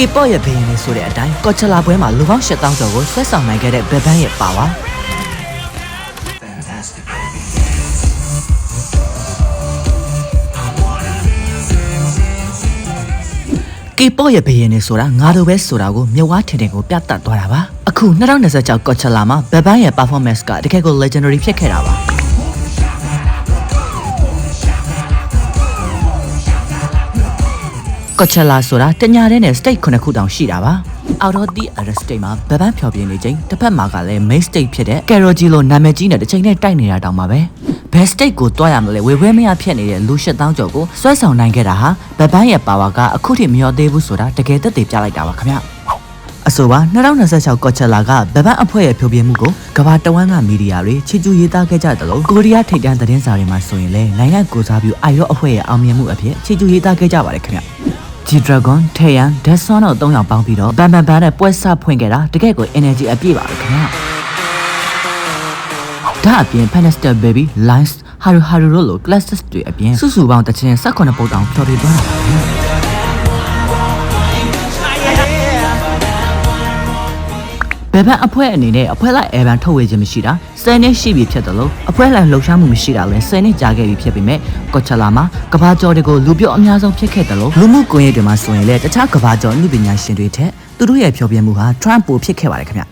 K-pop ရဲ့ဘယင်းလေးဆိုတဲ့အတိုင်းကော်ချလာပွဲမှာလူပေါင်း8000ကျော်ကိုဆွဲဆောင်နိုင်ခဲ့တဲ့ဘက်ဘန်းရဲ့ပါဝါK-pop ရဲ့ဘယင်းလေးဆိုတာငါတို့ပဲဆိုတာကိုမြဝထင်ထင်ကိုပြသသွားတာပါအခု2026ကော်ချလာမှာဘက်ဘန်းရဲ့ performance ကတကယ်ကို legendary ဖြစ်ခဲ့တာပါကော်ချလာဆိုတာတညာတဲ့နဲ့ state 9ခုတောင်ရှိတာပါ out of the other state မှာဘက်ဘန်းဖျော်ပြနေချိန်တစ်ဖက်မှာကလည်း main state ဖြစ်တဲ့ Karaoke လို့နာမည်ကြီးနဲ့တစ်ချိန်နဲ့တိုက်နေတာတောင်ပါပဲဘယ် state ကိုတွားရမလဲဝေဝဲမရဖြစ်နေတဲ့လူ8000ကျော်ကိုဆွဲဆောင်နိုင်ခဲ့တာဟာဘက်ဘန်းရဲ့ power ကအခုထိမလျော့သေးဘူးဆိုတာတကယ်သက်သေပြလိုက်တာပါခင်ဗျအဆိုပါ2026ကော်ချလာကဘက်ဘန်းအဖွဲ့ရဲ့ဖျော်ပြမှုကိုကမ္ဘာတဝန်းကမီဒီယာတွေချီကျူးရေးသားခဲ့ကြတယ်လို့ကိုရီးယားထိပ်တန်းသတင်းစာတွေမှာဆိုရင်လည်းနိုင်ငံကိုစားပြုအိုင်ရော့အဖွဲ့ရဲ့အောင်မြင်မှုအဖြစ်ချီကျူးရေးသားခဲ့ကြပါတယ်ခင်ဗျG-Dragon, Taeyeon, Daesun တို့3ယောက်ပေါင်းပြီးတော့ဘန်နဲ့ပွဲစဖွင့်ခဲ့တာတကယ်ကို energy အပြည့်ပါပဲခင်ဗျာဒါအပြင် Phantastic Baby, Lines, Haru တို့လို classes တွေအပြင်စုစုပေါင်းတချင်18ပုတ်တောင်ဖျော်ပြသွားတာပါဘယ်ဘန်အဖွဲ့အနေနဲ့အဖွဲ့လိုက်အဲဘန်ထုတ်ဝေခြင်းမရှိတာ10နှစ်ရှိပြီဖြစ်တယ်လို့အဖွဲ့လိုက်လှုပ်ရှားမှုမရှိတာလဲ10နှစ်ကြာခဲ့ပြီဖြစ်ပေမဲ့ကော်ချလာမှာကဘာကျော်တွေကိုလူပြောအများဆုံးဖြစ်ခဲ့တယ်လို့လူမှုကွန်ရက်တွေမှာဆိုရင်လည်းတခြားကဘာကျော်အမှုပညာရှင်တွေထက်သူတို့ရဲ့ဖျော်ပြမှုဟာ Trump ပိုဖြစ်ခဲ့ပါတယ်ခင်ဗျ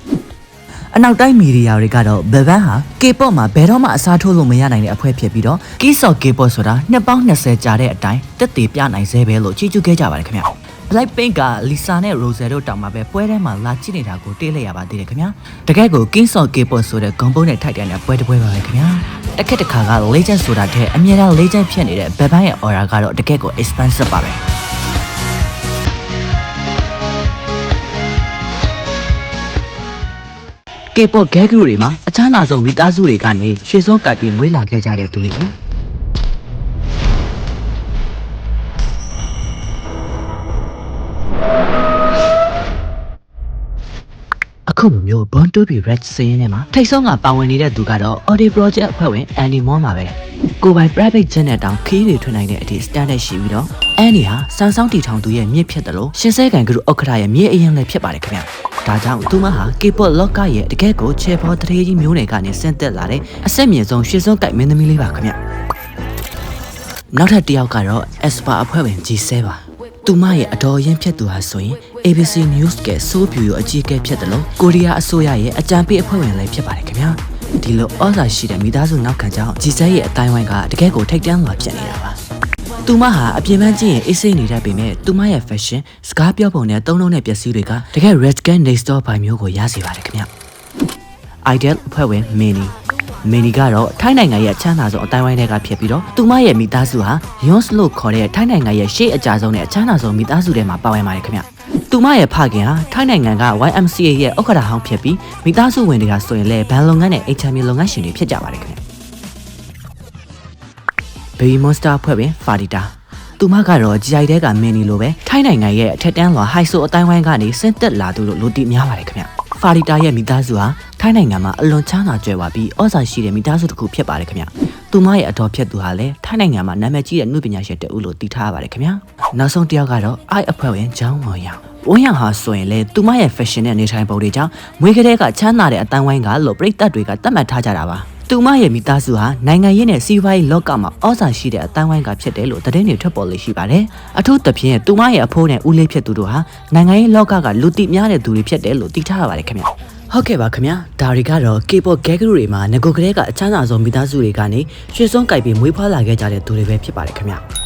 အနောက်တိုင်းမီဒီယာတွေကတော့ဘယ်ဘန်ဟာ K-pop မှာဘယ်တော့မှအစားထိုးလို့မရနိုင်တဲ့အဖွဲ့ဖြစ်ပြီးတော့ K-pop ဆိုတာနှစ်ပေါင်း20ကြာတဲ့အတိုင်းတက်တည်ပြနိုင်စေပဲလို့ချီးကျူးခဲ့ကြပါတယ်ခင်ဗျBlackpink က Lisa နဲ့ Rose တို့တောင်မှပဲပွဲထဲမှာလာကြည့်နေတာကိုတေးလိုက်ရပါသေးတယ်ခင်ဗျာတကယ်ကို Kings of K-pop ဆိုတဲ့ဂုံပုံးနဲ့ထိုက်တဲ့ပွဲတစ်ပွဲပါပဲခင်ဗျာတစ်ခက်တစ်ခါက legend ဆိုတာတဲ့အမြဲတမ်း legend ဖြစ်နေတဲ့ဘက်ဘန်းရဲ့ aura ကတော့တကယ်ကို expensive ပါပဲK-pop gag group တွေမှာအချမ်းသာဆုံးမိသားစုတွေကနေရွှေစုံကပ်ပြီးမွေးလာခဲ့ကြတဲ့သူတွေအခုမျိုး Born to be Red စင်းထဲမှာထိတ်ဆုံးကပါဝင်နေတဲ့သူကတော့ Audi Project အဖွဲ့ဝင် Andy Mon ပါပဲကိုပိုင် private jet နဲ့တောင်ခီးတွေထွင်နိုင်တဲ့အထိ standard ရှိပြီးတော့ Andy ဟာစမ်းဆောင်တီထောင်သူရဲ့မြစ်ဖြစ်တယ်လို့ရှင်းစဲကန်ကရုဥက္ကဋ္ဌရဲ့မြေအရင်လည်းဖြစ်ပါတယ်ခင်ဗျဒါကြောင့်သူမဟာ K-pop လောကရဲ့တကယ်ကိုချေဖော်တရေကြီးမျိုးတွေကနေဆင့်သက်လာတဲ့အဆက်မြင့်ဆုံးရွှေစုံကိုက်မင်းသမီးလေးပါခင်ဗျနောက်ထပ်တစ်ယောက်ကတော့ Aespa အဖွဲ့ဝင် G7 ပါသူမရဲ့အတော်ရင်ဖြစ်သူဟာဆိုရင် ABC News ကစိုးပြူရောအကြီးအကဲဖြစ်တယ်လို့ကိုရီးယားအစိုးရရဲ့အကြံပေးအဖွဲ့ဝင်လည်းဖြစ်ပါတယ်ခင်ဗျာဒီလိုဩဇာရှိတဲ့မိသားစုနောက်ခံကြောင့်ဂျီဇက်ရဲ့အတိုင်းဝိုင်းကတကယ်ကိုထိတ်တန့်လာဖြစ်နေတာပါသူမဟာအပြင်ပန်းကြည့်ရင်အေးစိနေတတ်ပေမဲ့သူမရဲ့ fashion စကားပြောပုံနဲ့သုံးလုံးတဲ့ပစ္စည်းတွေကတကယ် red scan next door ဘိုင်မျိုးကိုရစေပါတယ်ခင်ဗျာ Idol အဖွဲ့ဝင် Mini ကတော့ထိုင်းနိုင်ငံရဲ့ချမ်းသာဆုံးအတိုင်းဝိုင်းတွေကဖြစ်ပြီးတော့သူမရဲ့မိသားစုဟာ Yons လို့ခေါ်တဲ့ထိုင်းနိုင်ငံရဲ့ရှေ့အကြဆုံးနဲ့အချမ်းသာဆုံးမိသားစုထဲမှာပါဝင်ပါတယ်ခင်ဗျသူမရဲ့ဖခင်ဟာထိုင်းနိုင်ငံက YMCA ရဲ့ဥက္ကဋ္ဌဟောင်းဖြစ်ပြီးမိသားစုဝင်တွေကဆိုရင်လည်းဘဏ်လုပ်ငန်းနဲ့ HM လုပ်ငန်းရှင်တွေဖြစ်ကြပါတယ်ခင်ဗျ Baby Monster အဖွဲ့ဝင် Farida သူမကတော့ကြိုက်တဲ့က Mini လိုပဲထိုင်းနိုင်ငံရဲ့အထက်တန်းလွှာ high school အတိုင်းဝိုင်းကနေဆင့်သက်လာသူလို့လူသိများပါတယ်ခင်ဗျFarida ရဲ့မိသားစုဟာထိုင်းနိုင်ငံမှာအလွန်ချမ်းသာကြွယ်ဝပြီးဩဇာရှိတဲ့မိသားစုတစ်ခုဖြစ်ပါတယ်ခင်ဗျ။သူမရဲ့အတော်ဖြစ်သူဟာလည်းထိုင်းနိုင်ငံမှာနာမည်ကြီးတဲ့နှုပညာရှင်တဦးလို့သိထားရပါတယ်ခင်ဗျာ။နောက်ဆုံးတစ်ယောက်ကတော့ I အဖွဲ့ဝင်ဂျောင်းဝမ်ယောင်။ဝမ်ယောင်ဟာဆိုရင်လေသူမရဲ့ fashion နဲ့နေထိုင်ပုံတွေကြောင့်မွေးကလေးကချမ်းသာတဲ့အတန်းဝိုင်းကလို့ပြည်သက်တွေကသတ်မှတ်ထားကြတာပါ။သူမရဲ့မိသားစုဟာနိုင်ငံရေးနဲ့စီးပွားရေးလောကမှာဩဇာရှိတဲ့အတန်းဝိုင်းကဖြစ်တယ်လို့သတင်းတွေထွက်ပေါ်လေရှိပါတယ်။အထူးသဖြင့်သူမရဲ့အဖိုးနဲ့ဦးလေးဖြစ်သူတို့ဟာနိုင်ငံရေးလောကကလူသိများတဲ့သူတွေဖြစ်တယ်လို့သိထားရပါတယ်ခင်ဗျာ။ဟုတ်ကဲ့ပါခင်ဗျာဒါတွေကတော့ K-pop gag group တွေမှာငကိုကလေးကအချမ်းသာဆုံးမိသားစုတွေကနေရွှေစုံကိုက်ပြီးမွေးဖွားလာခဲ့ကြတဲ့သူတွေပဲဖြစ်ပါတယ်ခင်ဗျာ